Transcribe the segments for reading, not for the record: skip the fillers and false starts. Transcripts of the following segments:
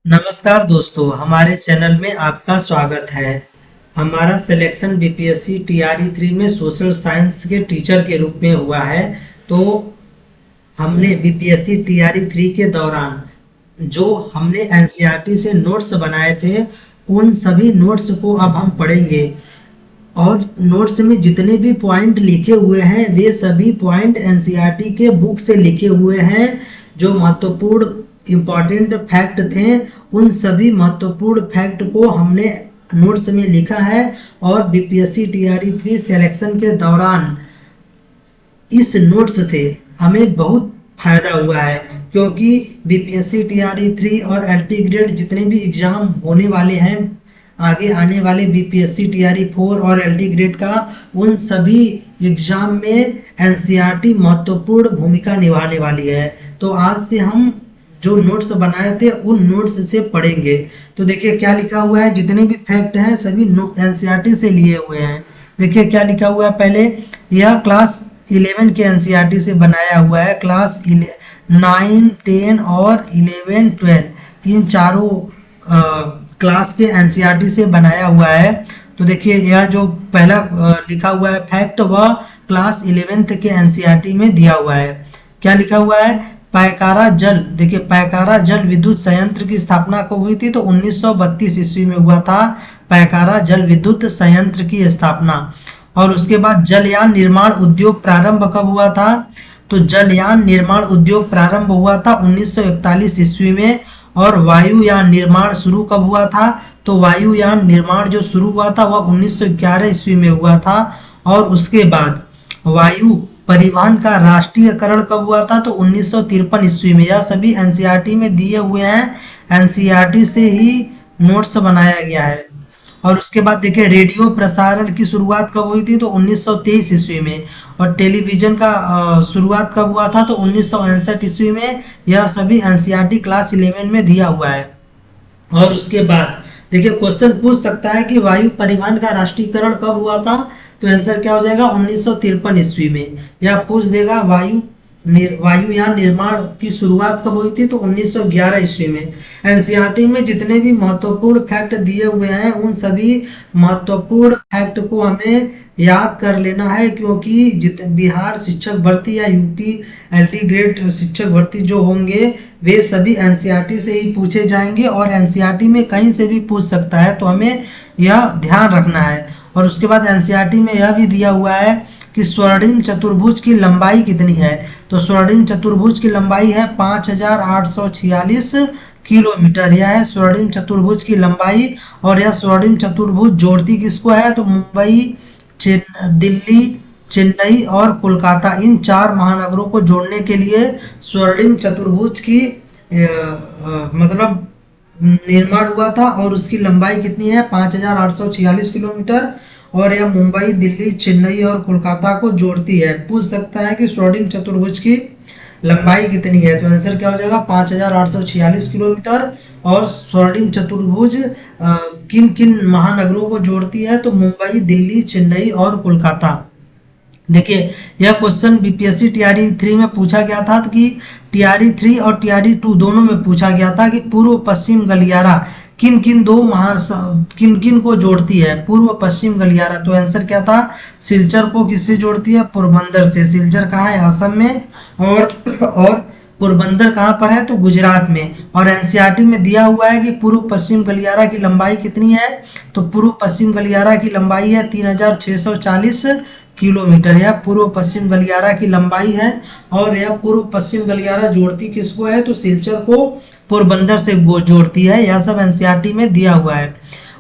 नमस्कार दोस्तों, हमारे चैनल में आपका स्वागत है। हमारा सिलेक्शन बीपीएससी टीआरई 3 में सोशल साइंस के टीचर के रूप में हुआ है। तो हमने बीपीएससी टीआरई 3 के दौरान जो हमने एनसीईआरटी से नोट्स बनाए थे, उन सभी नोट्स को अब हम पढ़ेंगे। और नोट्स में जितने भी पॉइंट लिखे हुए हैं वे सभी पॉइंट एनसीईआरटी के बुक से लिखे हुए हैं। जो महत्वपूर्ण इम्पॉर्टेंट फैक्ट थे, उन सभी महत्वपूर्ण फैक्ट को हमने नोट्स में लिखा है। और बीपीएससी टीआरई 3 सिलेक्शन के दौरान इस नोट्स से हमें बहुत फायदा हुआ है, क्योंकि बीपीएससी टीआरई 3 और एलटी ग्रेड जितने भी एग्जाम होने वाले हैं आगे आने वाले बीपीएससी टीआरई 4 और एलटी ग्रेड का, उन सभी एग्जाम में एनसीईआरटी महत्वपूर्ण भूमिका निभाने वाली है। तो आज से हम जो नोट्स बनाए थे उन नोट्स से पढ़ेंगे। तो देखिए क्या लिखा हुआ है, जितने भी फैक्ट हैं सभी एनसीईआरटी से लिए हुए हैं। देखिए क्या लिखा हुआ है, पहले यह क्लास 11 के एनसीईआरटी से बनाया हुआ है। क्लास 9, 10 और 11, 12 इन चारों क्लास के एनसीईआरटी से बनाया हुआ है। तो देखिए यह जो पहला लिखा हुआ है फैक्ट, वह क्लास 11th के एनसीईआरटी में दिया हुआ है। क्या लिखा हुआ है, पैकारा जल, देखिए पैकारा जल विद्युत संयंत्र की स्थापना कब हुई थी, तो 1932 ईस्वी में हुआ था पैकारा जल विद्युत संयंत्र की स्थापना। और उसके बाद जलयान निर्माण उद्योग प्रारंभ कब हुआ था, तो जलयान निर्माण उद्योग प्रारंभ हुआ था 1941 ईस्वी में। और वायुयान निर्माण शुरू कब हुआ था, तो वायुयान निर्माण जो शुरू हुआ था वह 1911 ईस्वी में हुआ था। और उसके बाद वायु परिवहन का राष्ट्रीयकरण कब हुआ था, तो 1953 ईस्वी में। यह सभी एनसीईआरटी में दिए हुए हैं, एनसीईआरटी से ही नोट्स बनाया गया है। और उसके बाद देखिए रेडियो प्रसारण की शुरुआत कब हुई थी, तो 1923 ईस्वी में। और टेलीविजन का शुरुआत कब हुआ था, तो 1959 ईस्वी में। यह सभी एनसीईआरटी क्लास 11 में दिया हुआ है। और उसके बाद देखिए क्वेश्चन पूछ सकता है कि वायु परिवहन का राष्ट्रीयकरण कब हुआ था, तो आंसर क्या हो जाएगा, 1953 ईस्वी में। या पूछ देगा वायुयान निर्माण की शुरुआत कब हुई थी, तो 1911 ईस्वी में। एनसीईआरटी में जितने भी महत्वपूर्ण फैक्ट दिए हुए हैं उन सभी महत्वपूर्ण फैक्ट को हमें याद कर लेना है, क्योंकि बिहार शिक्षक भर्ती या यूपी एलटी ग्रेड शिक्षक भर्ती जो होंगे वे सभी एनसीईआरटी से ही पूछे जाएंगे। और एनसीईआरटी में कहीं से भी पूछ सकता है, तो हमें यह ध्यान रखना है। और उसके बाद एनसीईआरटी में यह भी दिया हुआ है कि स्वर्णिम चतुर्भुज की लंबाई कितनी है, तो स्वर्णिम चतुर्भुज की लंबाई है 5846 किलोमीटर। यह है स्वर्णिम चतुर्भुज की लंबाई। और यह स्वर्णिम चतुर्भुज जोड़ती किसको है, तो मुंबई, दिल्ली, चेन्नई और कोलकाता, इन चार महानगरों को जोड़ने के लिए स्वर्णिम चतुर्भुज की मतलब निर्माण हुआ था। और उसकी लंबाई कितनी है, 5846 किलोमीटर। और यह मुंबई, दिल्ली, चेन्नई और कोलकाता को जोड़ती है। पूछ सकता है कि स्वर्णिम चतुर्भुज की लंबाई कितनी है, तो आंसर क्या हो जाएगा, 5846 किलोमीटर। और स्वर्णिम चतुर्भुज किन किन महानगरों को जोड़ती है, तो मुंबई, दिल्ली, चेन्नई और कोलकाता। देखिए यह क्वेश्चन बीपीएससी टीआरई 3 में पूछा गया था कि टीआरई 3 और टीआरई 2 दोनों में पूछा गया था कि पूर्व पश्चिम गलियारा किन किन को जोड़ती है, पूर्व पश्चिम गलियारा। तो आंसर क्या था, सिलचर को किससे जोड़ती है, पोरबंदर से। सिलचर कहाँ है, असम में। और पोरबंदर कहाँ पर है, तो गुजरात में। और एनसीईआरटी में दिया हुआ है कि पूर्व पश्चिम गलियारा की लंबाई कितनी है, तो पूर्व पश्चिम गलियारा की लंबाई है 3640 किलोमीटर। यह पूर्व पश्चिम गलियारा की लंबाई है। और यह पूर्व पश्चिम गलियारा जोड़ती किसको है, तो सिलचर को पोरबंदर से जोड़ती है। यह सब एनसीईआरटी में दिया हुआ है।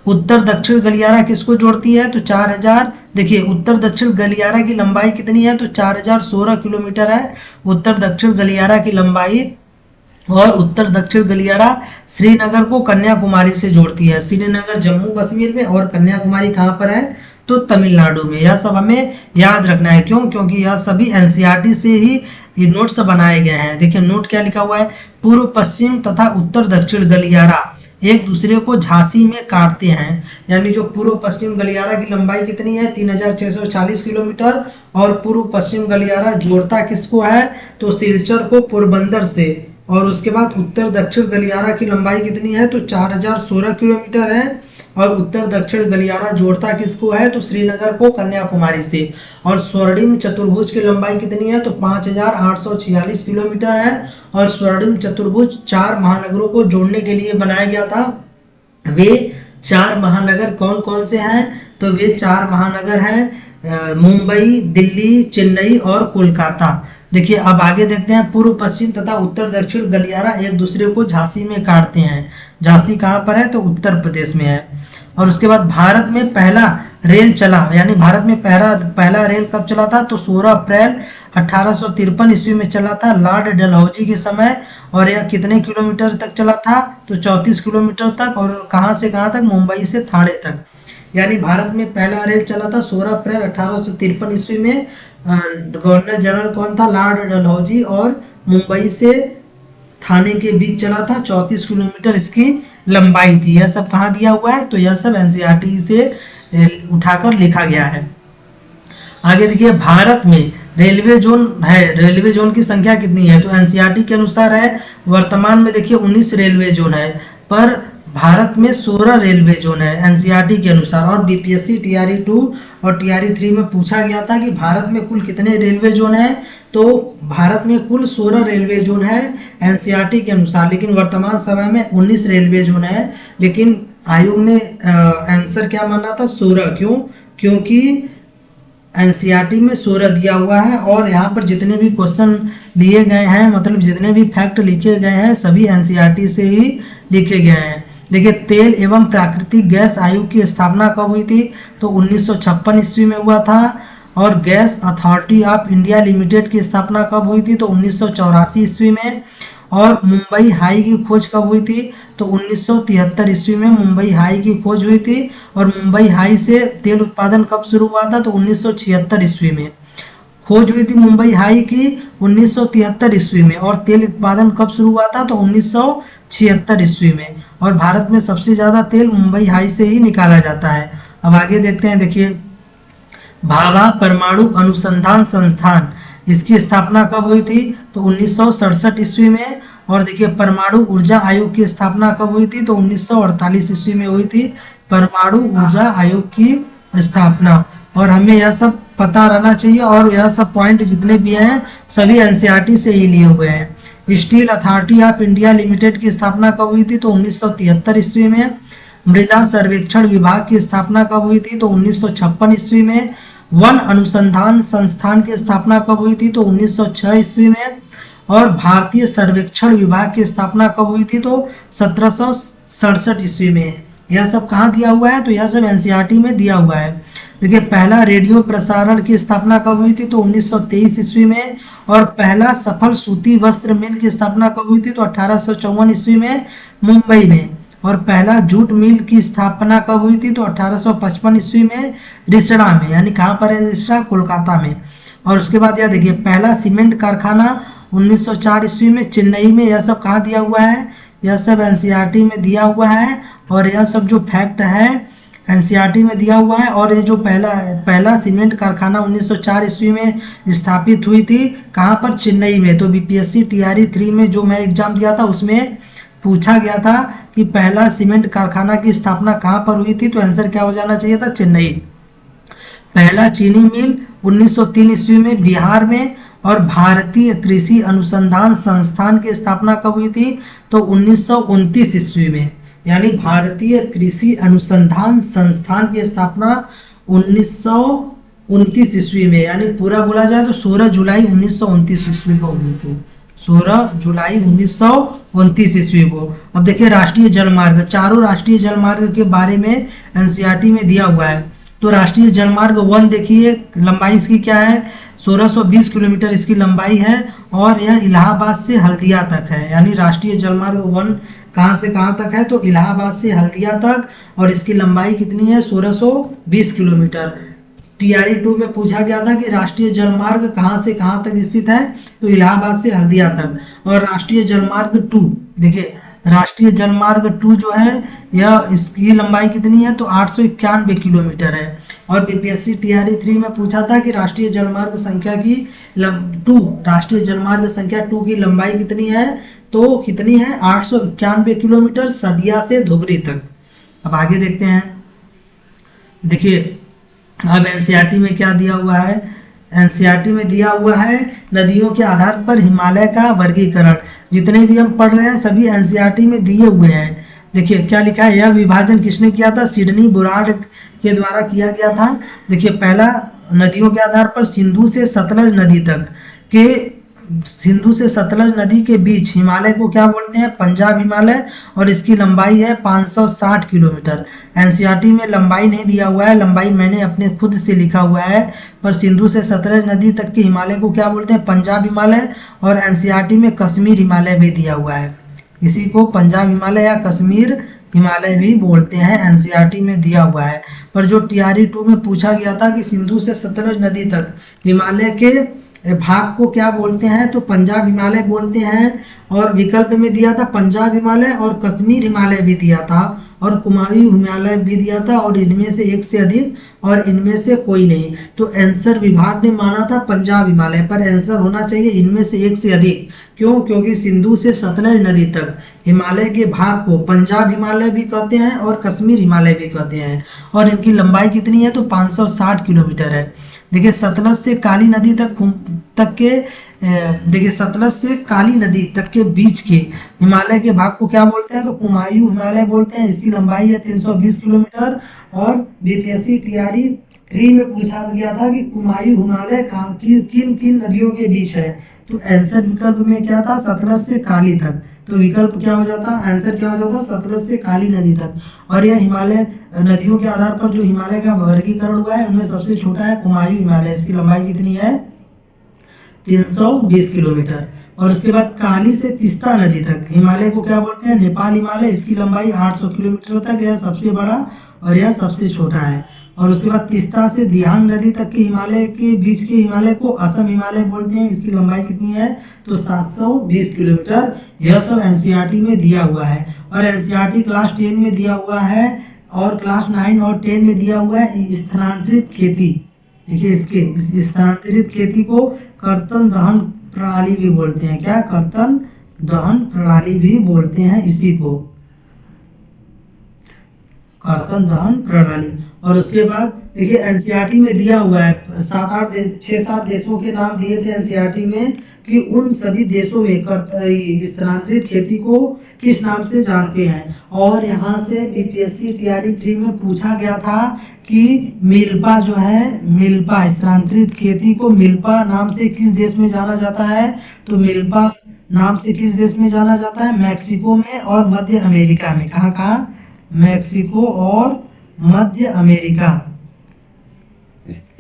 उत्तर दक्षिण गलियारा किसको जोड़ती है, तो 4000, देखिए उत्तर दक्षिण गलियारा की लंबाई कितनी है, तो 4016 किलोमीटर है उत्तर दक्षिण गलियारा की लंबाई। और उत्तर दक्षिण गलियारा श्रीनगर को कन्याकुमारी से जोड़ती है। श्रीनगर जम्मू कश्मीर में और कन्याकुमारी कहाँ पर है, तो तमिलनाडु में। यह सब हमें याद रखना है, क्यों, क्योंकि यह सभी एनसीईआरटी से ही ये नोट्स बनाए गए हैं। देखिए नोट क्या लिखा हुआ है, पूर्व पश्चिम तथा उत्तर दक्षिण गलियारा एक दूसरे को झांसी में काटते हैं। यानी जो पूर्व पश्चिम गलियारा की लंबाई कितनी है, 3640 किलोमीटर। और पूर्व पश्चिम गलियारा जोड़ता किसको है, तो सिलचर को पोरबंदर से। और उसके बाद उत्तर दक्षिण गलियारा की लंबाई कितनी है, तो 4016 किलोमीटर है। और उत्तर दक्षिण गलियारा जोड़ता किसको है, तो श्रीनगर को कन्याकुमारी से। और स्वर्णिम चतुर्भुज की लंबाई कितनी है, तो 5846 किलोमीटर है। और स्वर्णिम चतुर्भुज 4 महानगरों को जोड़ने के लिए बनाया गया था। वे 4 महानगर कौन कौन से हैं, तो वे 4 महानगर हैं मुंबई, दिल्ली, चेन्नई और कोलकाता। देखिए अब आगे देखते हैं, पूर्व पश्चिम तथा उत्तर दक्षिण गलियारा एक दूसरे को झांसी में काटते हैं। झांसी कहाँ पर है, तो उत्तर प्रदेश में है। और उसके बाद भारत में पहला रेल चला, यानी भारत में पहला रेल कब चला था, तो 16 अप्रैल 1853 ईस्वी में चला था, लॉर्ड डलहौजी के समय। और यह कितने किलोमीटर तक चला था, तो 34 किलोमीटर तक। और कहाँ से कहाँ तक, मुंबई से ठाणे तक। यानी भारत में पहला रेल चला था 16 अप्रैल 1853 ईस्वी में। गवर्नर जनरल कौन था, लॉर्ड डलहौजी। और मुंबई से थाने के बीच चला था, 34 किलोमीटर इसकी लंबाई थी। यह सब कहाँ दिया हुआ है, तो यह सब एनसीईआरटी से उठाकर लिखा गया है। आगे देखिए, भारत में रेलवे जोन है, रेलवे जोन की संख्या कितनी है, तो एनसीईआरटी के अनुसार है वर्तमान में देखिए 19 रेलवे जोन है, पर भारत में 16 रेलवे जोन है एनसीईआरटी के अनुसार। और बीपीएससी टीआरई 2 और टीआरई 3 में पूछा गया था कि भारत में कुल कितने रेलवे जोन है, तो भारत में कुल 16 रेलवे जोन है एनसीईआरटी के अनुसार, लेकिन वर्तमान समय में 19 रेलवे जोन है। लेकिन आयोग ने आंसर क्या माना था, 16। क्यों, क्योंकि एनसीईआरटी में 16 दिया हुआ है। और यहाँ पर जितने भी क्वेश्चन लिए गए हैं, मतलब जितने भी फैक्ट लिखे गए हैं, सभी एनसीईआरटी से ही लिखे गए हैं। देखिए, तेल एवं प्राकृतिक गैस आयोग की स्थापना कब हुई थी, तो 1956 ईस्वी में हुआ था। और gas authority of India limited की स्थापना कब हुई थी, तो 1984 ईस्वी में। और मुंबई हाई की खोज कब हुई थी, तो 1973 ईस्वी में मुंबई हाई की खोज हुई थी। और मुंबई हाई से तेल उत्पादन कब शुरू हुआ था, तो 1976 ईस्वी में खोज हुई थी मुंबई हाई की 1973 ईस्वी में। और तेल उत्पादन कब शुरू हुआ था, तो 1976 ईस्वी में। और भारत में सबसे ज़्यादा तेल मुंबई हाई से ही निकाला जाता है। अब आगे देखते हैं, देखिए भाभा परमाणु अनुसंधान संस्थान, इसकी स्थापना कब हुई थी, तो 1967 ईस्वी में। और देखिए परमाणु ऊर्जा आयोग की स्थापना कब हुई थी, तो 1948 ईस्वी में हुई थी परमाणु ऊर्जा आयोग की स्थापना। और हमें यह सब पता रहना चाहिए। और यह सब पॉइंट जितने भी हैं सभी एनसीईआरटी से ही लिए हुए हैं। Steel authority of India limited की स्थापना कब हुई थी, तो 1973 ईस्वी में। मृदा सर्वेक्षण विभाग की स्थापना कब हुई थी, तो 1956 ईस्वी में। वन अनुसंधान संस्थान की स्थापना कब हुई थी, तो 1906 ईस्वी में। और भारतीय सर्वेक्षण विभाग की स्थापना कब हुई थी, तो 1767 ईस्वी में। यह सब कहाँ दिया हुआ है, तो यह सब एनसीईआरटी में दिया हुआ है। देखिए पहला रेडियो प्रसारण की स्थापना कब हुई थी, तो 1923 ईस्वी में। और पहला सफल सूती वस्त्र मिल की स्थापना कब हुई थी, तो 1854 ईस्वी में मुंबई में। और पहला जूट मिल की स्थापना कब हुई थी, तो 1855 ईस्वी में रिसड़ा में, यानी कहाँ पर है रिसड़ा, कोलकाता में। और उसके बाद यह देखिए पहला सीमेंट कारखाना 1904 ईस्वी में चेन्नई में। यह सब कहाँ दिया हुआ है, यह सब एनसीईआरटी में दिया हुआ है। और यह सब जो फैक्ट है एनसीईआरटी में दिया हुआ है। और ये जो पहला सीमेंट कारखाना 1904 ईस्वी में स्थापित हुई थी, कहाँ पर, चेन्नई में। तो बीपीएससी टीआरई 3 में जो मैं एग्जाम दिया था उसमें पूछा गया था कि पहला सीमेंट कारखाना की स्थापना कहाँ पर हुई थी, तो आंसर क्या हो जाना चाहिए था, चेन्नई। पहला चीनी मिल 1903 ईस्वी में बिहार में। और भारतीय कृषि अनुसंधान संस्थान की स्थापना कब हुई थी, तो 1929 ईस्वी में। यानी भारतीय कृषि अनुसंधान संस्थान की स्थापना 1929 ईस्वी में, यानी पूरा बोला जाए तो 16 जुलाई 1929 ईस्वी को हुई थी, 16 जुलाई 1929 ईस्वी को। अब देखिए राष्ट्रीय जलमार्ग, चारों राष्ट्रीय जलमार्ग के बारे में एनसीईआरटी में दिया हुआ है। तो राष्ट्रीय जलमार्ग 1 देखिए, लंबाई इसकी क्या है, 1620 किलोमीटर इसकी लंबाई है। और यह इलाहाबाद से हल्दिया तक है। यानी राष्ट्रीय जलमार्ग 1 कहाँ से कहाँ तक है, तो इलाहाबाद से हल्दिया तक। और इसकी लंबाई कितनी है, 1620 किलोमीटर। टीआरई 2 में पूछा गया था कि राष्ट्रीय जलमार्ग कहाँ से कहाँ तक स्थित है, तो इलाहाबाद से हल्दिया तक। और राष्ट्रीय जलमार्ग 2 देखिए, राष्ट्रीय जलमार्ग 2 जो है यह इसकी लंबाई कितनी है, तो 891 किलोमीटर है। और बीपीएससी टीआरई 3 में पूछा था कि राष्ट्रीय जलमार्ग संख्या की राष्ट्रीय जलमार्ग संख्या 2 की लंबाई कितनी है, तो कितनी है 891 किलोमीटर सदिया से धुबरी तक। अब आगे देखते हैं। देखिए अब एनसीईआरटी में क्या दिया हुआ है, एनसीईआरटी में दिया हुआ है नदियों के आधार पर हिमालय का वर्गीकरण। जितने भी हम पढ़ रहे हैं सभी एनसीईआरटी में दिए हुए हैं। देखिए क्या लिखा है, यह विभाजन किसने किया था, सिडनी बुराड के द्वारा किया गया था। देखिए पहला नदियों के आधार पर सिंधु से सतलज नदी तक के, सिंधु से सतलज नदी के बीच हिमालय को क्या बोलते हैं, पंजाब हिमालय, और इसकी लंबाई है 560 किलोमीटर। एनसीईआरटी में लंबाई नहीं दिया हुआ है, लंबाई मैंने अपने खुद से लिखा हुआ है, पर सिंधु से सतलज नदी तक के हिमालय को क्या बोलते हैं, पंजाब हिमालय, और एनसीईआरटी में कश्मीर हिमालय भी दिया हुआ है। इसी को पंजाब हिमालय या कश्मीर हिमालय भी बोलते हैं, एनसीईआरटी में दिया हुआ है। पर जो टीआरई 2 में पूछा गया था कि सिंधु से सतलज नदी तक हिमालय के भाग को क्या बोलते हैं, तो पंजाब हिमालय बोलते हैं। और विकल्प में दिया था पंजाब हिमालय और कश्मीर हिमालय भी दिया था और कुमायूं हिमालय भी दिया था, और इनमें से एक से अधिक और इनमें से कोई नहीं। तो आंसर विभाग ने माना था पंजाब हिमालय, पर आंसर होना चाहिए इनमें से एक से अधिक। क्यों, क्योंकि सिंधु से सतलज नदी तक हिमालय के भाग को पंजाब हिमालय भी कहते हैं और कश्मीर हिमालय भी कहते हैं, और इनकी लंबाई कितनी है, तो 560 किलोमीटर है। देखिए सतलज से काली नदी तक के देखिए सतलज से काली नदी तक के बीच के हिमालय के भाग को क्या बोलते हैं, तो कुमायूं हिमालय बोलते हैं। इसकी लंबाई है 320 किलोमीटर। और बीपीएससी टीआरई 3 में पूछा गया था कि कुमायूं हिमालय किन किन नदियों के बीच है, तो आंसर विकल्प में क्या था, सतलज से काली तक। तो विकल्प क्या हो जाता, आंसर क्या हो जाता, सतलज से काली नदी तक। और यह हिमालय नदियों के आधार पर जो हिमालय का वर्गीकरण हुआ है उनमें सबसे छोटा है कुमायूं हिमालय। इसकी लंबाई कितनी है, 320 किलोमीटर। और उसके बाद काली से तीस्ता नदी तक हिमालय को क्या बोलते हैं, नेपाल हिमालय। इसकी लंबाई 800 किलोमीटर तक, यह सबसे बड़ा और यह सबसे छोटा है। और उसके बाद तीस्ता से दिहांग नदी तक के हिमालय के बीच के हिमालय को असम हिमालय बोलते हैं। इसकी लंबाई कितनी है, तो 720 किलोमीटर। यह सब एनसीईआरटी में दिया हुआ है। और एनसीईआरटी क्लास 10 में दिया हुआ है और क्लास 9 और 10 में दिया हुआ है स्थानांतरित खेती। देखिए इस स्थानांतरित खेती को कर्तन दहन प्रणाली भी बोलते हैं। क्या, कर्तन दहन प्रणाली भी बोलते हैं इसी को, कर्तन दहन प्रणाली। और उसके बाद देखिए एनसीईआरटी में दिया हुआ है 6-7 देशों के नाम दिए थे एनसीईआरटी में कि उन सभी देशों में स्थानांतरित खेती को किस नाम से जानते हैं। और यहाँ से बीपीएससी टीआरई 3 में पूछा गया था कि मिल्पा जो है, मिल्पा स्थानांतरित खेती को मिल्पा नाम से किस देश में जाना जाता है, तो मिल्पा नाम से किस देश में जाना जाता है, मैक्सिको में और मध्य अमेरिका में। कहाँ कहाँ, मैक्सिको और मध्य अमेरिका।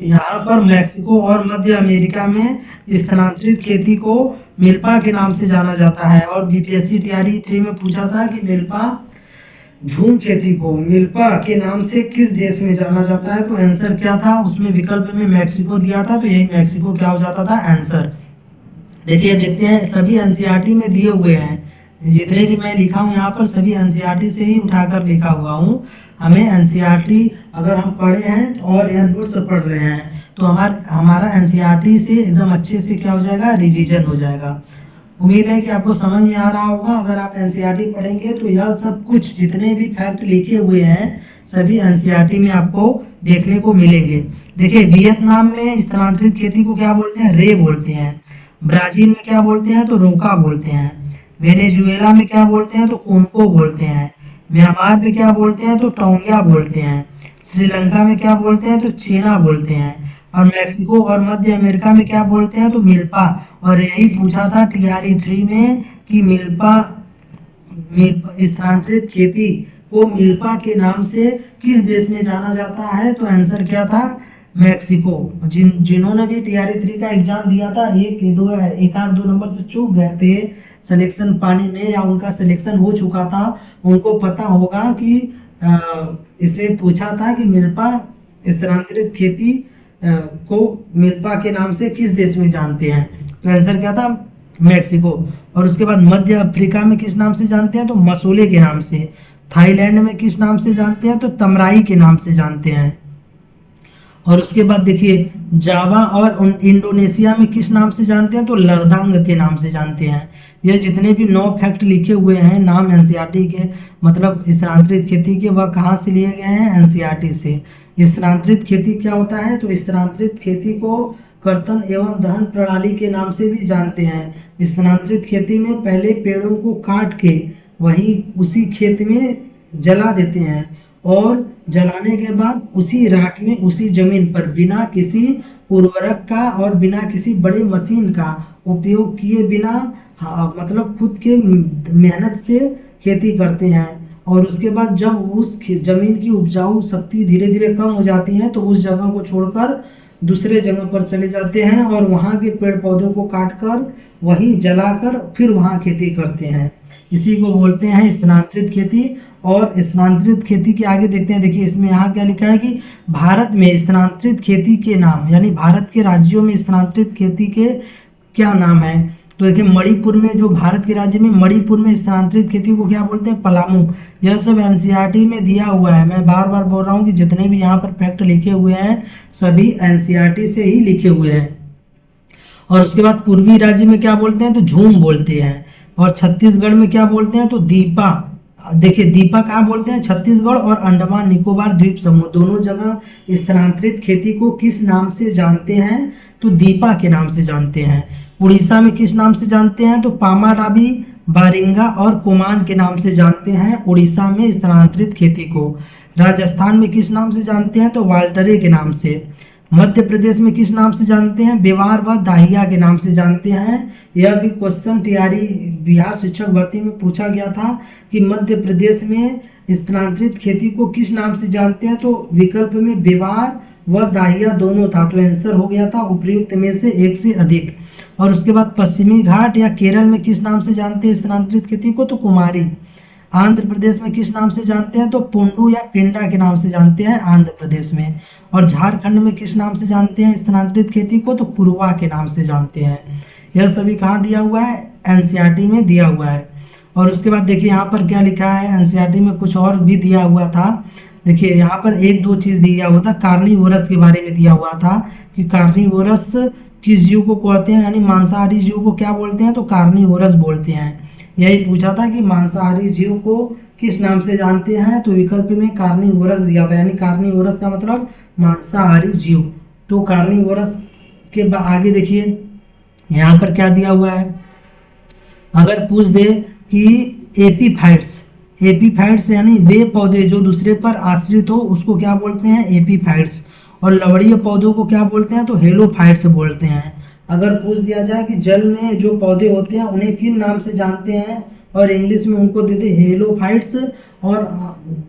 यहाँ पर मैक्सिको और मध्य अमेरिका में स्थानांतरित खेती को मिल्पा के नाम से जाना जाता है। और बीपीएससी टीआरई 3 में पूछा था कि मिल्पा झूम खेती को मिल्पा के नाम से किस देश में जाना जाता है, तो आंसर क्या था, उसमें विकल्प में मैक्सिको दिया था, तो यही मैक्सिको क्या हो जाता था आंसर। देखिए देखते हैं सभी एनसीईआरटी में दिए हुए हैं, जितने भी मैं लिखा हूँ यहाँ पर सभी एनसीईआरटी से ही उठाकर लिखा हुआ हूँ। हमें एनसीईआरटी अगर हम पढ़े हैं और यह नोट्स पढ़ रहे हैं तो हमारा एनसीईआरटी से एकदम अच्छे से क्या हो जाएगा, रिवीजन हो जाएगा। उम्मीद है कि आपको समझ में आ रहा होगा। अगर आप एनसीईआरटी पढ़ेंगे तो यह सब कुछ जितने भी फैक्ट लिखे हुए हैं सभी एनसीईआरटी में आपको देखने को मिलेंगे। देखिए वियतनाम में स्थानांतरित खेती को क्या बोलते हैं, रे बोलते हैं। ब्राजील में क्या बोलते हैं, तो रोका बोलते हैं। वेनेजुएला में क्या बोलते हैं, तो कोनको बोलते हैं। म्यांमार में क्या बोलते हैं, तो टोंगिया बोलते हैं। श्रीलंका में क्या बोलते हैं, तो चेना बोलते हैं। और मैक्सिको और मध्य अमेरिका में क्या बोलते हैं, तो मिल्पा। और यही पूछा था टीआरई 3 में कि मिल्पा स्थानांतरित खेती को मिल्पा के नाम से किस देश में जाना जाता है, तो आंसर क्या था, मैक्सिको। जिन्होंने भी टीआरई 3 का एग्जाम दिया था एक आध दो नंबर से चूक गए थे सिलेक्शन पाने में, या उनका सिलेक्शन हो चुका था, उनको पता होगा कि इसमें पूछा था कि मिल्पा स्थानांतरित खेती को मिल्पा के नाम से किस देश में जानते हैं, तो आंसर क्या था, मैक्सिको। और उसके बाद मध्य अफ्रीका में किस नाम से जानते हैं, तो मसोले के नाम से। थाईलैंड में किस नाम से जानते हैं, तो तमराई के नाम से जानते हैं। और उसके बाद देखिए जावा और इंडोनेशिया में किस नाम से जानते हैं, तो लद्दाख के नाम से जानते हैं। ये जितने भी 9 फैक्ट लिखे हुए हैं नाम एनसीईआरटी के, मतलब स्थानांतरित खेती के, वह कहाँ से लिए गए हैं, एनसीईआरटी से। स्थानांतरित खेती क्या होता है, तो स्थानांतरित खेती को कर्तन एवं दहन प्रणाली के नाम से भी जानते हैं। स्थानांतरित खेती में पहले पेड़ों को काट के वहीं उसी खेत में जला देते हैं और जलाने के बाद उसी राख में उसी जमीन पर बिना किसी उर्वरक का और बिना किसी बड़ी मशीन का उपयोग किए बिना, हाँ, मतलब खुद के मेहनत से खेती करते हैं। और उसके बाद जब उस जमीन की उपजाऊ शक्ति धीरे धीरे कम हो जाती है तो उस जगह को छोड़कर दूसरे जगह पर चले जाते हैं और वहाँ के पेड़ पौधों को काट कर वहीं जलाकर फिर वहाँ खेती करते हैं। इसी को बोलते हैं स्थानांतरित खेती। और स्थानांतरित खेती के आगे देखते हैं, देखिए इसमें यहाँ क्या लिखा है कि भारत में स्थानांतरित खेती के नाम, यानी भारत के राज्यों में स्थानांतरित खेती के क्या नाम है। तो देखिए मणिपुर में, जो भारत के राज्य में मणिपुर में स्थानांतरित खेती को क्या बोलते हैं, पलामू। यह सब एनसीईआरटी में दिया हुआ है। मैं बार बार बोल रहा हूँ कि जितने भी यहाँ पर फैक्ट लिखे हुए हैं सभी एनसीईआरटी से ही लिखे हुए हैं। और उसके बाद पूर्वी राज्य में क्या बोलते हैं, तो झूम बोलते हैं। और छत्तीसगढ़ में क्या बोलते हैं, तो दीपा। देखिए दीपा कहाँ बोलते हैं, छत्तीसगढ़ और अंडमान निकोबार द्वीप समूह दोनों जगह स्थानांतरित खेती को किस नाम से जानते हैं, तो दीपा के नाम से जानते हैं। उड़ीसा में किस नाम से जानते हैं, तो पामाडाबी, बारिंगा और कोमान के नाम से जानते हैं उड़ीसा में स्थानांतरित खेती को। राजस्थान में किस नाम से जानते हैं, तो वाल्टरे के नाम से। मध्य प्रदेश में किस नाम से जानते हैं, बेवार व दाहिया के नाम से जानते हैं। यह भी क्वेश्चन टीआरई बिहार शिक्षक भर्ती में पूछा गया था कि मध्य प्रदेश में स्थानांतरित खेती को किस नाम से जानते हैं, तो विकल्प में बेवार व दाहिया दोनों था, तो आंसर हो गया था उपयुक्त में से एक से अधिक। और उसके बाद पश्चिमी घाट या केरल में किस नाम से जानते हैं स्थानांतरित खेती को, तो कुमारी। आंध्र प्रदेश में किस नाम से जानते हैं, तो पुंडू या पिंडा के नाम से जानते हैं आंध्र प्रदेश में। और झारखंड में किस नाम से जानते हैं स्थानांतरित खेती को, तो पुरवा के नाम से जानते हैं। यह सभी कहाँ दिया हुआ है, एनसीईआरटी में दिया हुआ है। और उसके बाद देखिए यहाँ पर क्या लिखा है, एनसीईआरटी में कुछ और भी दिया हुआ था। देखिए यहाँ पर एक दो चीज दिया हुआ था, कार्निवोरस के बारे में दिया हुआ था कि कार्निवोरस किस जीव को कहते हैं, यानी मांसाहारी जीव को क्या बोलते हैं, तो कार्निवोरस बोलते हैं। यही पूछा था कि मांसाहारी जीव को किस नाम से जानते हैं, तो विकल्प में कार्निवोरस दिया था, यानी कार्निवोरस का मतलब मांसाहारी जीव। तो कार्निवोरस के आगे देखिए यहाँ पर क्या दिया हुआ है, अगर पूछ दे कि एपीफाइट्स यानी वे पौधे जो दूसरे पर आश्रित हो उसको क्या बोलते हैं, एपीफाइट्स। और लवणीय पौधों को क्या बोलते हैं, तो हेलोफाइट्स बोलते हैं। अगर पूछ दिया जाए कि जल में जो पौधे होते हैं उन्हें किन नाम से जानते हैं और इंग्लिश में उनको दे दे हेलोफाइट्स और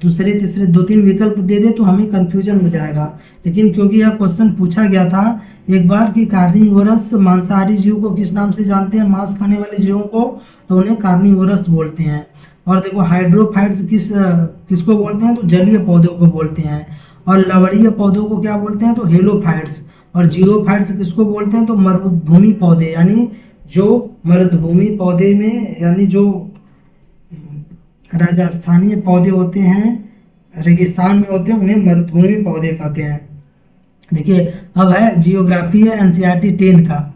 दूसरे तीसरे 2-3 विकल्प दे दे तो हमें कंफ्यूजन हो जाएगा। लेकिन क्योंकि यह क्वेश्चन पूछा गया था एक बार कि कार्निवोरस मांसाहारी जीव को किस नाम से जानते हैं, मांस खाने वाले जीवों को, तो उन्हें कार्निवोरस बोलते हैं। और देखो हाइड्रोफाइट्स किसको बोलते हैं, तो जलीय पौधों को बोलते हैं। और लवणीय पौधों को क्या बोलते हैं, तो हेलोफाइट्स। और जीरोफाइट्स किसको बोलते हैं, तो मरुभूमि पौधे, यानी जो मरुभूमि पौधे में, यानी जो राजस्थानीय पौधे होते हैं रेगिस्तान में होते हैं उन्हें मरुभूमि पौधे कहते हैं। देखिए अब है जियोग्राफी है एनसीईआरटी 10 का।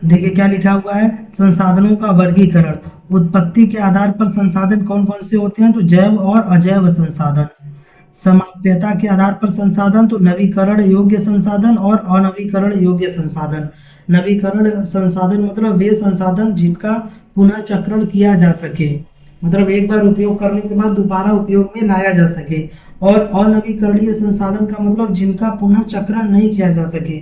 देखिए क्या लिखा हुआ है, संसाधनों का वर्गीकरण। उत्पत्ति के आधार पर संसाधन कौन कौन से होते हैं, तो जैव और अजैव संसाधन। समाप्यता के आधार पर संसाधन, तो नवीकरण योग्य संसाधन और अनवीकरण योग्य संसाधन। नवीकरण संसाधन मतलब वे संसाधन जिनका पुनः चक्रण किया जा सके, मतलब एक बार उपयोग करने के बाद दोबारा उपयोग में लाया जा सके। और अनवीकरणीय संसाधन का मतलब जिनका पुनः चक्रण नहीं किया जा सके।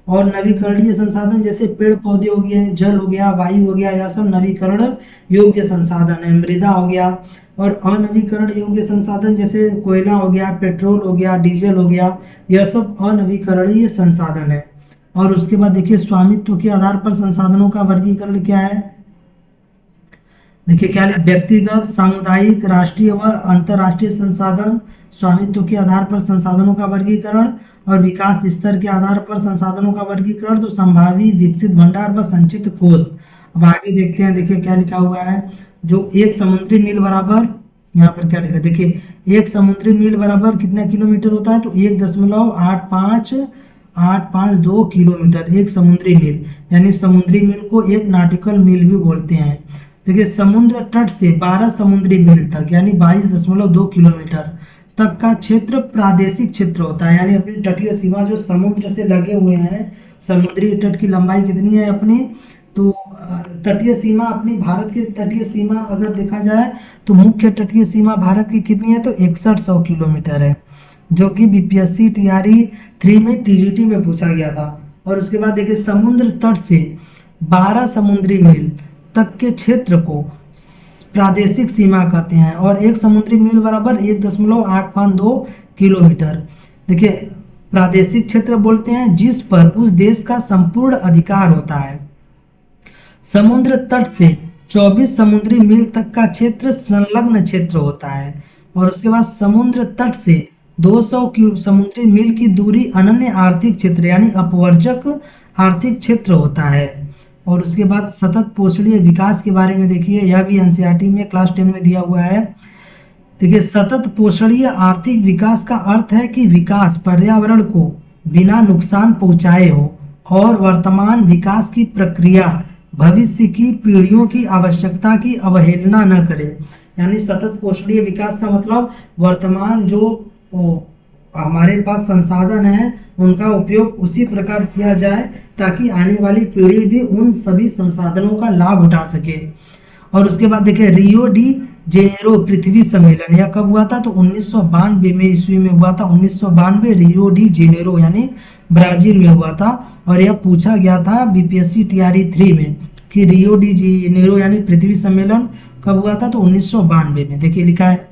और नवीकरणीय संसाधन जैसे पेड़ पौधे हो गए, जल हो गया, वायु हो गया, यह सब नवीकरण योग्य संसाधन है। मृदा हो गया। और अनवीकरण योग्य संसाधन जैसे कोयला हो गया, पेट्रोल हो गया, डीजल हो गया, यह सब अनवीकरणीय संसाधन है। और उसके बाद देखिए स्वामित्व के आधार पर संसाधनों का वर्गीकरण क्या है। देखिए क्या है, व्यक्तिगत, सामुदायिक, राष्ट्रीय व अंतर्राष्ट्रीय संसाधन। स्वामित्व के आधार पर संसाधनों का वर्गीकरण। और विकास स्तर के आधार पर संसाधनों का वर्गीकरण, तो संभावी, विकसित भंडार व संचित कोष। अब आगे देखते हैं, देखिए क्या लिखा हुआ है, जो एक समुद्री मील बराबर यहाँ पर क्या लिखा देखिए, एक समुद्री मील बराबर कितना किलोमीटर होता है, तो 1.8582 किलोमीटर एक समुद्री मील, यानी समुद्री मील को एक नॉटिकल मील भी बोलते हैं। देखिए समुद्र तट से 12 समुद्री मील तक यानी 22.2 किलोमीटर तक का क्षेत्र प्रादेशिक क्षेत्र होता है, यानी अपनी तटीय सीमा जो समुद्र से लगे हुए हैं, समुद्री तट की लंबाई कितनी है अपनी, तो तटीय सीमा अपनी भारत की तटीय सीमा अगर देखा जाए तो मुख्य तटीय सीमा भारत की कितनी है, तो 6100 किलोमीटर है, जो कि बीपीएससी टीआरई 3 में टीजीटी में पूछा गया था। और उसके बाद देखिए समुद्र तट से 12 समुद्री मील तक के क्षेत्र को प्रादेशिक सीमा कहते हैं, और एक समुद्री मील बराबर 1.852 किलोमीटर। देखिए प्रादेशिक क्षेत्र बोलते हैं जिस पर उस देश का संपूर्ण अधिकार होता है। समुद्र तट से 24 समुद्री मील तक का क्षेत्र संलग्न क्षेत्र होता है, और उसके बाद समुद्र तट से 200 समुद्री मील की दूरी अनन्य आर्थिक क्षेत्र यानी अपवर्जक आर्थिक क्षेत्र होता है। और उसके बाद सतत पोषणीय विकास के बारे में देखिए, यह भी एनसीईआरटी में क्लास 10 में दिया हुआ है। देखिए सतत पोषणीय आर्थिक विकास का अर्थ है कि विकास पर्यावरण को बिना नुकसान पहुंचाए हो और वर्तमान विकास की प्रक्रिया भविष्य की पीढ़ियों की आवश्यकता की अवहेलना न करे। यानी सतत पोषणीय विकास का मतलब वर्तमान जो हमारे पास संसाधन है उनका उपयोग उसी प्रकार किया जाए ताकि आने वाली पीढ़ी भी उन सभी संसाधनों का लाभ उठा सके। और उसके बाद देखिए रियो डी जेनेरो पृथ्वी सम्मेलन यह कब हुआ था, तो 1992 में ईस्वी में हुआ था। 1992 रियो डी जेनेरो यानी ब्राजील में हुआ था, और यह पूछा गया था बीपीएससी टीआरई 3 में कि रियो डी जेनेरो यानी पृथ्वी सम्मेलन कब हुआ था, तो 1992 में। देखिए लिखा है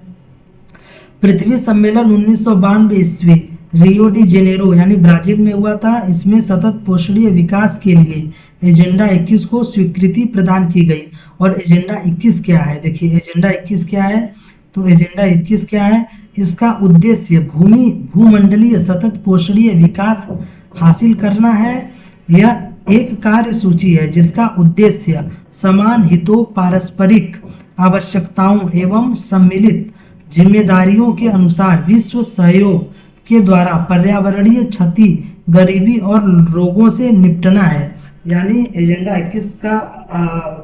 पृथ्वी सम्मेलन 1992 ईस्वी रियो डी जेनेरो यानी ब्राजील में हुआ था। इसमें सतत पोषणीय विकास के लिए एजेंडा 21 को स्वीकृति प्रदान की गई। और एजेंडा 21 क्या है, देखिए एजेंडा 21 क्या है, तो एजेंडा 21 क्या है, इसका उद्देश्य भूमंडलीय सतत पोषणीय विकास हासिल करना है। यह एक कार्य सूची है जिसका उद्देश्य समान हितों, पारस्परिक आवश्यकताओं एवं सम्मिलित जिम्मेदारियों के अनुसार विश्व सहयोग के द्वारा पर्यावरणीय क्षति, गरीबी और रोगों से निपटना है। यानी एजेंडा 21 का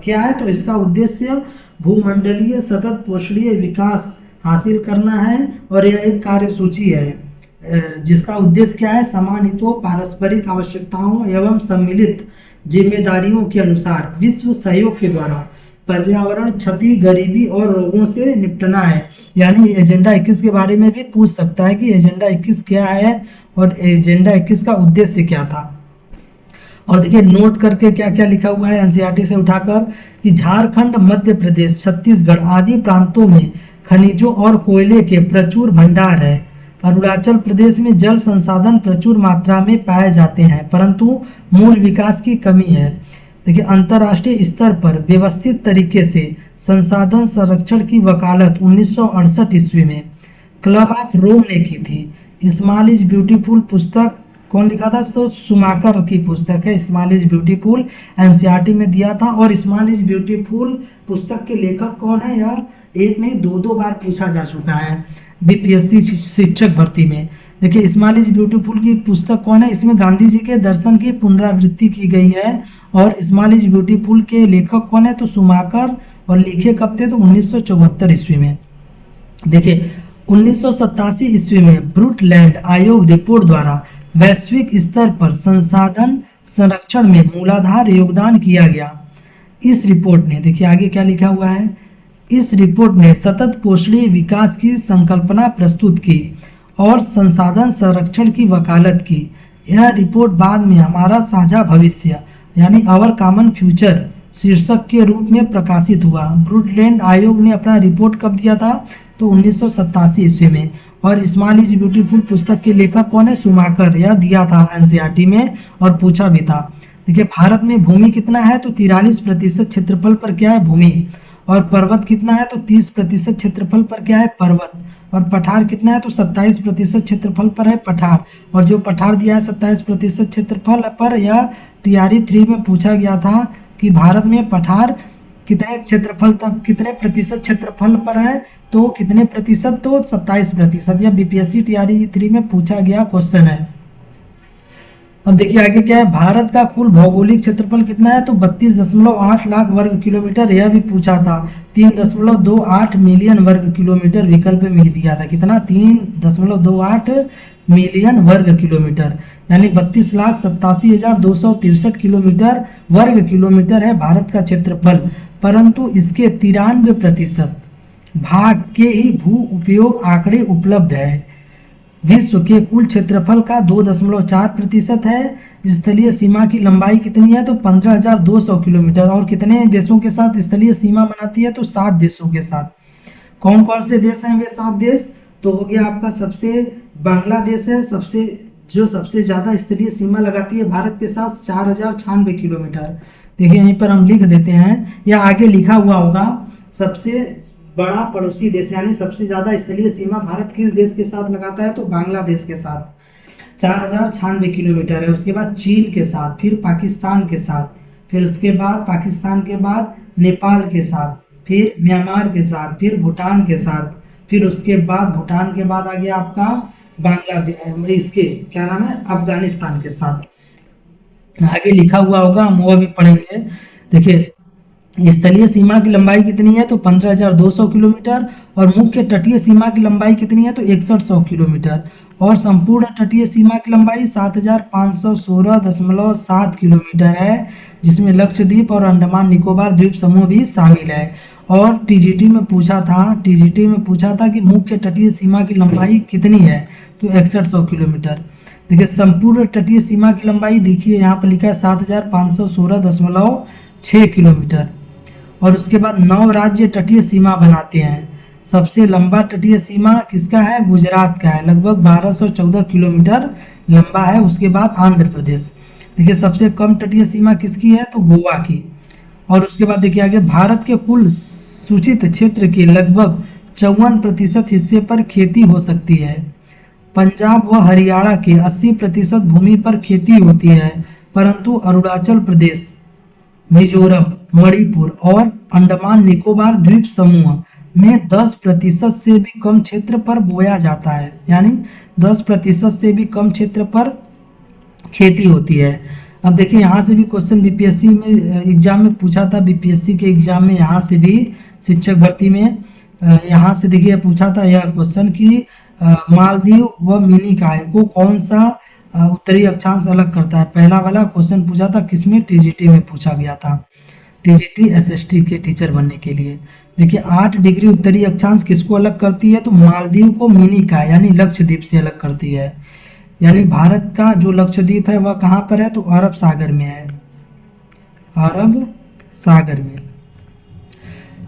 क्या है, तो इसका उद्देश्य भूमंडलीय सतत पोषणीय विकास हासिल करना है, और यह एक कार्य सूची है जिसका उद्देश्य क्या है, समान हितों, पारस्परिक आवश्यकताओं एवं सम्मिलित जिम्मेदारियों के अनुसार विश्व सहयोग के द्वारा पर्यावरण क्षति, गरीबी और रोगों से निपटना है। यानी एजेंडा 21 के बारे में भी पूछ सकता है कि एजेंडा 21 क्या है और एजेंडा 21 का उद्देश्य क्या था। और देखिए नोट करके क्या क्या लिखा हुआ है एनसीईआरटी से उठाकर कि झारखंड, मध्य प्रदेश, छत्तीसगढ़ आदि प्रांतों में खनिजों और कोयले के प्रचुर भंडार है। अरुणाचल प्रदेश में जल संसाधन प्रचुर मात्रा में पाए जाते हैं, परंतु मूल विकास की कमी है। देखिए अंतर्राष्ट्रीय स्तर पर व्यवस्थित तरीके से संसाधन संरक्षण की वकालत 1968 ईस्वी में क्लब ऑफ रोम ने की थी। स्मॉल इज ब्यूटीफुल पुस्तक कौन लिखा था, तो सुमाकर की पुस्तक है स्मॉल इज ब्यूटीफुल, एनसीईआरटी में दिया था। और स्मॉल इज ब्यूटीफुल पुस्तक के लेखक कौन है यार, एक नहीं दो बार पूछा जा चुका है बीपीएससी शिक्षक भर्ती में। देखिए स्मॉल इज ब्यूटीफुल की पुस्तक कौन है, इसमें गांधी जी के दर्शन की पुनरावृत्ति की गई है। और स्मॉल इज ब्यूटीफुल के लेखक कौन है, तो सुमाकर, और लिखे कब थे, तो 1974 ईस्वी में। देखिए 1987 ईस्वी में ब्रूटलैंड आयोग रिपोर्ट द्वारा वैश्विक स्तर पर संसाधन संरक्षण में मूलाधार योगदान किया गया। इस रिपोर्ट ने, देखिए आगे क्या लिखा हुआ है, इस रिपोर्ट ने सतत पोषणीय विकास की संकल्पना प्रस्तुत की और संसाधन संरक्षण की वकालत की। यह रिपोर्ट बाद में हमारा साझा भविष्य यानी आवर कॉमन फ्यूचर शीर्षक के रूप में प्रकाशित हुआ। ब्रूटलैंड आयोग ने अपना रिपोर्ट कब दिया था, तो 1987 ईस्वी में। और स्मॉल इज ब्यूटीफुल पुस्तक के लेखक कौन है, सुमाकर, यह दिया था एनसीईआरटी में और पूछा भी था। देखिए भारत में भूमि कितना है, तो 43% क्षेत्रफल पर क्या है, भूमि। और पर्वत कितना है, तो 30% क्षेत्रफल पर क्या है, पर्वत। और पठार कितना है, तो 27% क्षेत्रफल पर है पठार। और जो पठार दिया है 27% क्षेत्रफल पर, यह टीआरई 3 में पूछा गया था कि भारत में पठार कितने क्षेत्रफल तक, कितने प्रतिशत क्षेत्रफल पर है, तो कितने प्रतिशत, तो 27%। यह बीपीएससी टीआरई 3 में पूछा गया क्वेश्चन है। अब देखिए आगे क्या है, भारत का कुल भौगोलिक क्षेत्रफल कितना है, तो 32.8 लाख वर्ग किलोमीटर। यह भी पूछा था। 3.28 मिलियन वर्ग किलोमीटर विकल्प में दिया था। कितना, 3.28 मिलियन वर्ग किलोमीटर, यानी 32,87,263 किलोमीटर वर्ग किलोमीटर है भारत का क्षेत्रफल। परंतु इसके 93% भाग के ही भू उपयोग आंकड़े उपलब्ध है। विश्व के कुल क्षेत्रफल का 2.4% है। स्थलीय सीमा की लंबाई कितनी है, तो 15,200 किलोमीटर। और कितने देशों के साथ स्थलीय सीमा बनाती है, तो 7 देशों के साथ। कौन कौन से देश हैं वे 7 देश, तो हो गया आपका सबसे बांग्लादेश है, सबसे ज्यादा स्थलीय सीमा लगाती है भारत के साथ, 4,096 किलोमीटर। देखिए यहीं पर हम लिख देते हैं, या आगे लिखा हुआ होगा, सबसे बड़ा पड़ोसी देश, यानी सबसे ज्यादा स्थलीय सीमा भारत किस देश के साथ लगाता है, तो बांग्लादेश के साथ 4,096 किलोमीटर है। उसके बाद चीन के साथ, फिर पाकिस्तान के साथ, फिर उसके बाद पाकिस्तान के बाद नेपाल के साथ, फिर म्यांमार के साथ, फिर भूटान के साथ, फिर उसके बाद भूटान के बाद आ गया आपका बांग्लादेश, इसके क्या नाम है, अफगानिस्तान के साथ। आगे लिखा हुआ होगा, हम वो भी पढ़ेंगे। देखिए स्थलीय सीमा की लंबाई कितनी है, तो 15,200 किलोमीटर। और मुख्य तटीय सीमा की लंबाई कितनी है, तो 6100 किलोमीटर। और संपूर्ण तटीय सीमा की लंबाई 7,516.7 किलोमीटर है, जिसमें लक्षद्वीप और अंडमान निकोबार द्वीप समूह भी शामिल है। और टीजीटी में पूछा था कि मुख्य तटीय सीमा की लंबाई कितनी है, तो 6100 किलोमीटर। देखिए संपूर्ण तटीय सीमा की लंबाई देखिए यहाँ पर लिखा है 7,516.6 किलोमीटर। और उसके बाद 9 राज्य तटीय सीमा बनाते हैं। सबसे लंबा तटीय सीमा किसका है, गुजरात का है, लगभग 1214 किलोमीटर लंबा है। उसके बाद आंध्र प्रदेश। देखिए सबसे कम तटीय सीमा किसकी है, तो गोवा की। और उसके बाद देखिए आगे, भारत के कुल सूचित क्षेत्र के लगभग 54% हिस्से पर खेती हो सकती है। पंजाब व हरियाणा के 80% भूमि पर खेती होती है, परंतु अरुणाचल प्रदेश, मिजोरम, मणिपुर और अंडमान निकोबार द्वीप समूह में 10% से भी कम क्षेत्र पर बोया जाता है, यानी 10% से भी कम क्षेत्र पर खेती होती है। अब देखिए यहाँ से भी क्वेश्चन बीपीएससी में एग्जाम में पूछा था, बीपीएससी के एग्जाम में यहाँ से भी शिक्षक भर्ती में यहाँ से देखिए पूछा था यह क्वेश्चन कि मालदीव व मिनिकॉय को कौन सा उत्तरी अक्षांश अलग करता है। पहला वाला क्वेश्चन पूछा था किसमें, टीजीटी में पूछा गया था, टीजीटी एसएसटी के टीचर बनने के लिए। देखिए 8 डिग्री उत्तरी अक्षांश किसको अलग करती है, तो मालदीव को मिनिकॉय यानी लक्षद्वीप से अलग करती है। यानी भारत का जो लक्षद्वीप है वह कहाँ पर है, तो अरब सागर में है, अरब सागर में।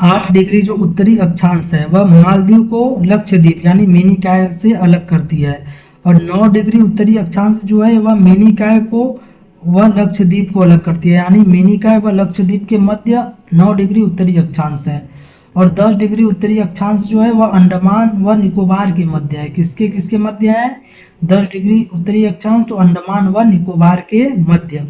8 डिग्री जो उत्तरी अक्षांश है वह मालदीव को लक्षद्वीप यानी मिनिकॉय से अलग करती है। और 9 डिग्री उत्तरी अक्षांश जो है वह मिनिकॉय को वह लक्षद्वीप को अलग करती है, यानी मिनिकॉय व लक्षद्वीप के मध्य 9 डिग्री उत्तरी अक्षांश है। और 10 डिग्री उत्तरी अक्षांश जो है वह अंडमान व निकोबार के मध्य है। किसके किसके मध्य है, 10 डिग्री उत्तरी अक्षांश तो अंडमान व निकोबार के मध्य।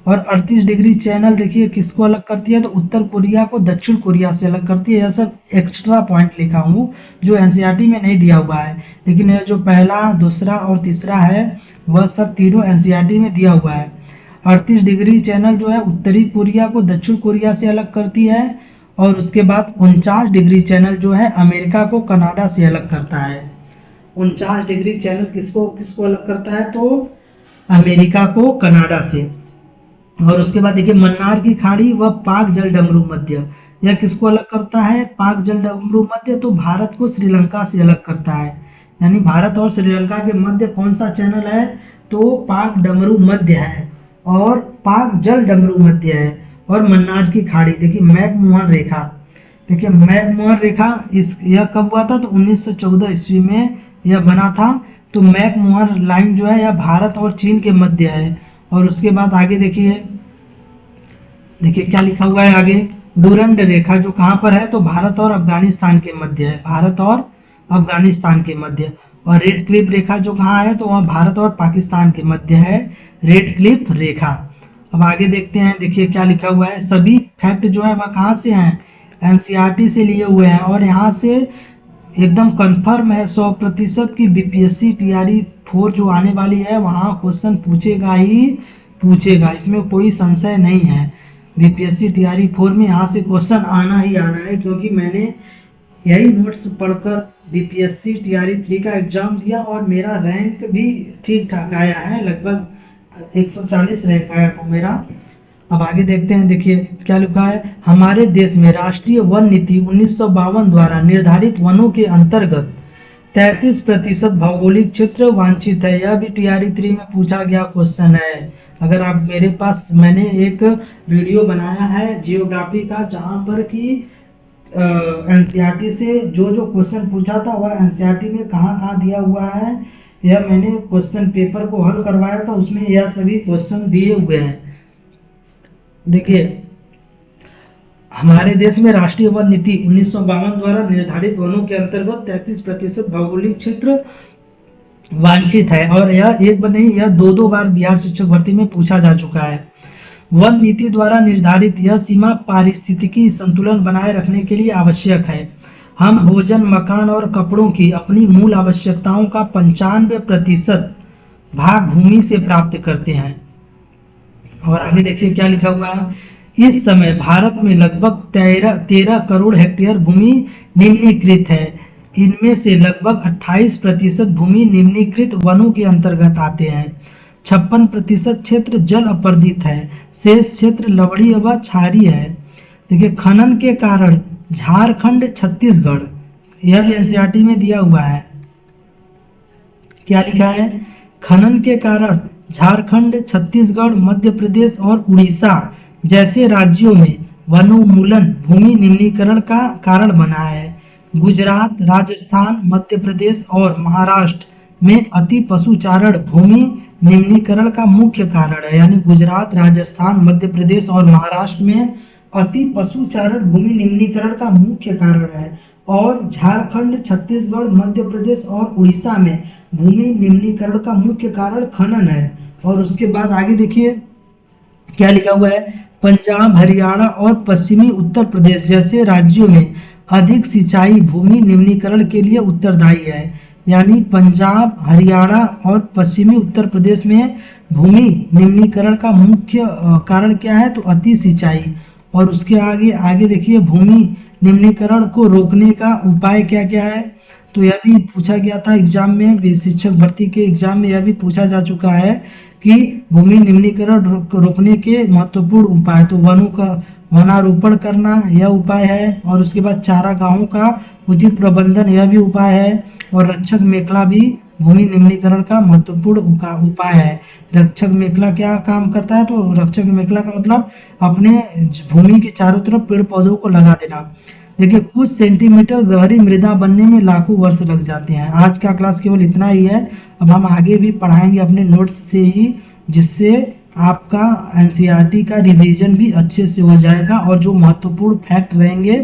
और 38 डिग्री चैनल देखिए किसको अलग करती है, तो उत्तर कोरिया को दक्षिण कोरिया से अलग करती है। यह सब एक्स्ट्रा पॉइंट लिखा हूँ जो एनसीईआरटी में नहीं दिया हुआ है, लेकिन यह जो पहला, दूसरा और तीसरा है वह सब तीनों एनसीईआरटी में दिया हुआ है। 38 डिग्री चैनल जो है उत्तरी कोरिया को दक्षिण कोरिया से अलग करती है। और उसके बाद 49 डिग्री चैनल जो है अमेरिका को कनाडा से अलग करता है। 49 डिग्री चैनल किसको किसको अलग करता है, तो अमेरिका को कनाडा से। और उसके बाद देखिए मन्नार की खाड़ी व पाक जल डमरू मध्य, यह किसको अलग करता है, पाक जल डमरू मध्य तो भारत को श्रीलंका से अलग करता है। यानी भारत और श्रीलंका के मध्य कौन सा चैनल है, तो पाक डमरू मध्य है और पाक जल डमरू मध्य है। और मन्नार की खाड़ी देखिए मैकमोहन रेखा, देखिए मैकमोहन रेखा यह कब हुआ था, तो 1914 ईस्वी में यह बना था। तो मैकमोहन लाइन जो है यह भारत और चीन के मध्य है। और उसके बाद आगे देखिए क्या लिखा हुआ है आगे, डूरंड रेखा जो कहाँ पर है, तो भारत और अफगानिस्तान के मध्य है, भारत और अफगानिस्तान के मध्य। और रेड क्लिफ रेखा जो कहाँ है, तो वह भारत और पाकिस्तान के मध्य है, रेड क्लिफ रेखा। अब आगे देखते हैं, देखिए क्या लिखा हुआ है, सभी फैक्ट जो है वह कहाँ से हैं, एनसीईआरटी से लिए हुए हैं। और यहाँ से एकदम कंफर्म है 100% की बीपीएससी टीआरई 4 जो आने वाली है वहाँ क्वेश्चन पूछेगा ही पूछेगा, इसमें कोई संशय नहीं है। बीपीएससी टीआरई 4 में यहाँ से क्वेश्चन आना ही आना है, क्योंकि मैंने यही नोट्स पढ़कर बीपीएससी टीआरई 3 का एग्जाम दिया और मेरा रैंक भी ठीक ठाक आया है, लगभग 140 रैंक आया था मेरा। अब आगे देखते हैं, देखिए क्या लिखा है। हमारे देश में राष्ट्रीय वन नीति 1952 द्वारा निर्धारित वनों के अंतर्गत 33% भौगोलिक क्षेत्र वांछित है। यह भी टीआरई 3 में पूछा गया क्वेश्चन है। अगर आप मेरे पास, मैंने एक वीडियो बनाया है जियोग्राफी का, जहाँ पर कि एनसीईआरटी से जो जो क्वेश्चन पूछा था वह एनसीईआरटी में कहाँ कहाँ दिया हुआ है, यह मैंने क्वेश्चन पेपर को हल करवाया था, उसमें यह सभी क्वेश्चन दिए हुए हैं। देखिए, हमारे देश में राष्ट्रीय वन नीति 1952 द्वारा निर्धारित वनों के अंतर्गत 33% भौगोलिक क्षेत्र वांछित है। और यह एक बार नहीं, यह दो बार बिहार शिक्षक भर्ती में पूछा जा चुका है। वन नीति द्वारा निर्धारित यह सीमा पारिस्थितिकी संतुलन बनाए रखने के लिए आवश्यक है। हम भोजन, मकान और कपड़ों की अपनी मूल आवश्यकताओं का 95% भाग भूमि से प्राप्त करते हैं। और आगे देखिए क्या लिखा हुआ है। इस समय भारत में लगभग 13 करोड़ हेक्टेयर भूमि निम्नीकृत है। इनमें से लगभग 28% भूमि निम्नीकृत वनों के अंतर्गत आते हैं। 56% क्षेत्र जल अपर्दित है। शेष क्षेत्र लवणीय व क्षारीय है। देखिए, खनन के कारण झारखंड, छत्तीसगढ़, यह भी एनसीईआरटी में दिया हुआ है। क्या लिखा है, खनन के कारण झारखंड, छत्तीसगढ़, मध्य प्रदेश और उड़ीसा जैसे राज्यों में वनोन्मूलन भूमि निम्नीकरण का कारण बना है। गुजरात, राजस्थान, मध्य प्रदेश और महाराष्ट्र में अति पशुचारण भूमि निम्नीकरण का मुख्य कारण है। यानी गुजरात, राजस्थान, मध्य प्रदेश और महाराष्ट्र में अति पशुचारण भूमि निम्नीकरण का मुख्य कारण है। और झारखंड, छत्तीसगढ़, मध्य प्रदेश और उड़ीसा में भूमि निम्नीकरण का मुख्य कारण खनन है। और उसके बाद आगे देखिए क्या लिखा हुआ है। पंजाब, हरियाणा और पश्चिमी उत्तर प्रदेश जैसे राज्यों में अधिक सिंचाई भूमि निम्नीकरण के लिए उत्तरदायी है। यानी पंजाब, हरियाणा और पश्चिमी उत्तर प्रदेश में भूमि निम्नीकरण का मुख्य कारण क्या है, तो अति सिंचाई। और उसके आगे देखिए, भूमि निम्नीकरण को रोकने का उपाय क्या क्या है, तो यह भी पूछा गया था एग्जाम में, शिक्षक भर्ती के एग्जाम में यह भी पूछा जा चुका है कि भूमि निम्नीकरण रोकने के महत्वपूर्ण उपाय, तो वनों का वनारोपण करना यह उपाय है। और उसके बाद चारागाहों का उचित प्रबंधन यह भी उपाय है। और रक्षक मेखला भी भूमि निम्नीकरण का महत्वपूर्ण उपाय है। रक्षक मेखला क्या काम करता है, तो रक्षक मेखला का मतलब अपने भूमि के चारों तरफ पेड़ पौधों को लगा देना। देखिए, कुछ सेंटीमीटर गहरी मृदा बनने में लाखों वर्ष लग जाते हैं। आज का क्लास केवल इतना ही है। अब हम आगे भी पढ़ाएंगे अपने नोट्स से ही, जिससे आपका एनसीईआरटी का रिवीजन भी अच्छे से हो जाएगा और जो महत्वपूर्ण फैक्ट रहेंगे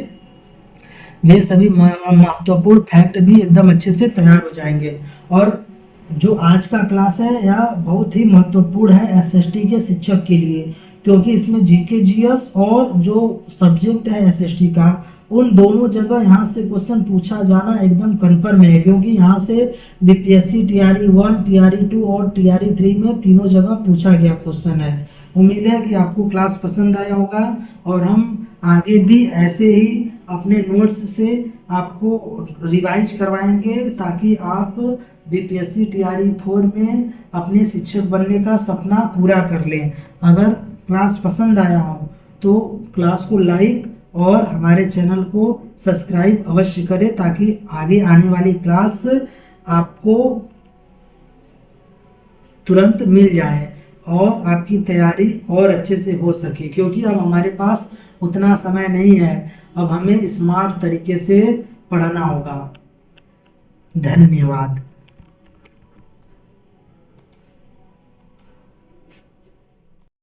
वे सभी महत्वपूर्ण फैक्ट भी एकदम अच्छे से तैयार हो जाएंगे। और जो आज का क्लास है यह बहुत ही महत्वपूर्ण है एसएसटी के शिक्षक के लिए, क्योंकि इसमें जीके जीएस और जो सब्जेक्ट है एसएसटी का उन दोनों जगह यहाँ से क्वेश्चन पूछा जाना एकदम कन्फर्म है, क्योंकि यहाँ से बीपीएससी टीआरई 1, टीआरई 2 और टीआरई 3 में तीनों जगह पूछा गया क्वेश्चन है। उम्मीद है कि आपको क्लास पसंद आया होगा और हम आगे भी ऐसे ही अपने नोट्स से आपको रिवाइज करवाएंगे ताकि आप बीपीएससी टीआरई 4 में अपने शिक्षक बनने का सपना पूरा कर लें। अगर क्लास पसंद आया हो तो क्लास को लाइक और हमारे चैनल को सब्सक्राइब अवश्य करें ताकि आगे आने वाली क्लास आपको तुरंत मिल जाए और आपकी तैयारी और अच्छे से हो सके, क्योंकि अब हमारे पास उतना समय नहीं है। अब हमें स्मार्ट तरीके से पढ़ना होगा। धन्यवाद।